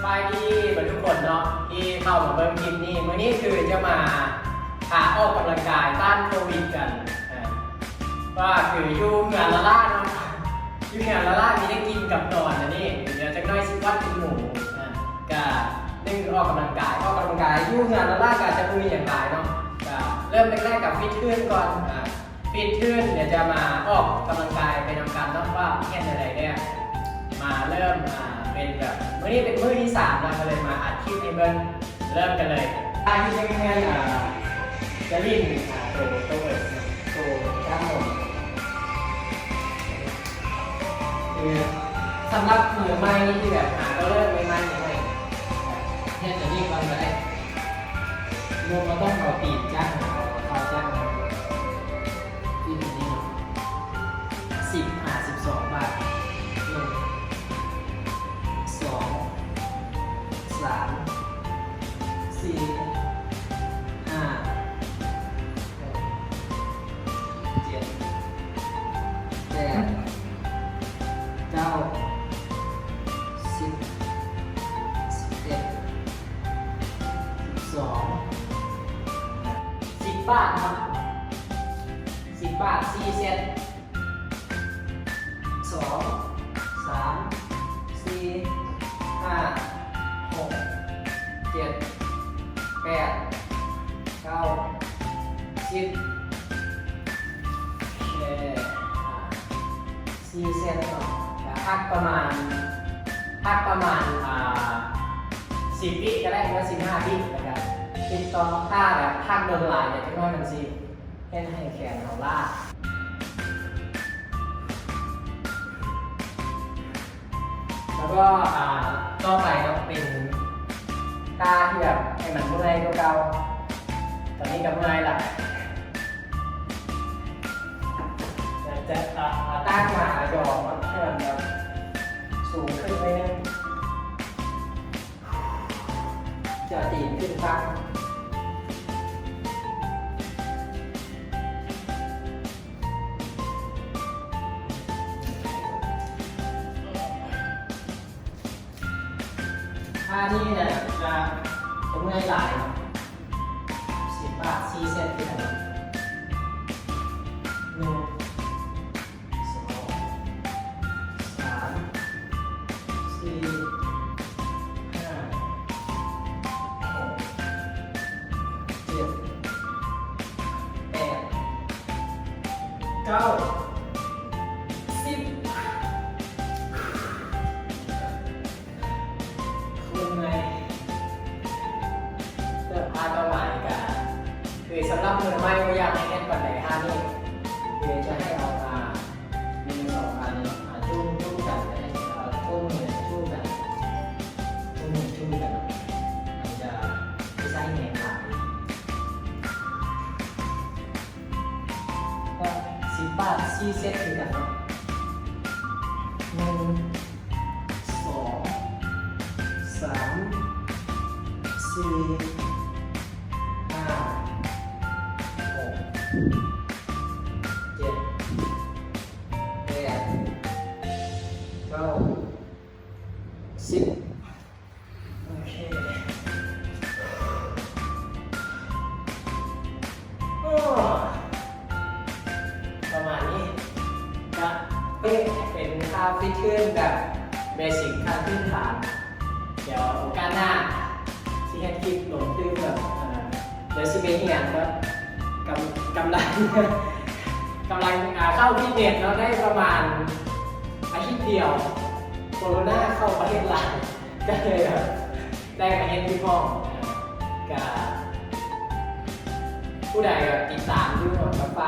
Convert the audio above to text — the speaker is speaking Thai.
บายดีเหมือนทุกคนเนาะที่เข้ามาเบิ่งคลิปนี้มื้อนี้คือจะมาออกกำลังกายต้านโควิดกันว่าคืออยู่งานละล่าเนาะอยู่งานละล่ามีได้กินกับนอนนะนี่เดี๋ยวจะน้อยสิวัดกินหมูก็นึ่งออกกำลังกายอยู่งานละล่าก็จะมีอย่างไรเนาะก็เริ่มแรกๆกับฟิตขึ้นก่อนฟิตขึ้นเดี๋ยวจะมาออกกำลังกายไปทำการต้องว่าแค่ไหนเนี่ยมาเริ่มเป็นแบบมื้อนี้เป็นมื้อที่3เราเลยมาอัดคลิปให้เบิ่งเริ่มกันเลยถ้าที่จะง่ายๆจะลิ้นตัวข้างบนคือสำหรับมือใหม่ที่แบบก็เริ่มใหม่ๆยังไงเนี่ยจะลิ้นก่อนเลยรวมเราต้องเอาตีนจ้างเอาจ้างที่นี่12 บาท10 บาทครับ10 บาท4 เซต2 3 4 5 6 7 8 9 10 4 เซตเนาะพักประมาณ10 วิก็ได้หรือว่า15 วินะครับติดต่อถ้าแบบพักโดนลายเนี่ยจะน้อยมันสิให้แขนของล่าแล้วก็ต่อไปก็เป็นท่าที่แบบให้มันเมื่อยเก่าๆตอนนี้ก็เมื่อยละจะตั้งมาหยอกมันให้มันแบบสูงขึ้นไปนึงจะตีนขึ้นตั้งท่านี้เนี่ยจะเมื่อยหลาย10 บาท4 เซตที่ไหน1 2 3 4 5 6 7 8 9 10คือสำหรับมือไม่ก็อยากให้เล่นปัจจัย5นี่คือจะให้เอามามี2 อันจุ่มกันจุ่มกันมันจะไม่ใช่แนวขาก็10 บาท4 เซตคือกันเนาะ1 2 3 4 10 โอเคประมาณนี้ก็เป็นท่าฟิตขึ้นแบบเบสิกขั้นพื้นฐานเดี๋ยวโอกาสหน้าที่ให้คลิปลงตื้นแบบเดี๋ยวสิเป็นอย่างก็กำลังเข้าฟิตเนสเราได้ประมาณอาทิตย์เดียวโควิดเข้าประเทศลาวก็เลยได้มาเห็นที่ห้องกับผู้ใดติดตามด้วยกับฝาก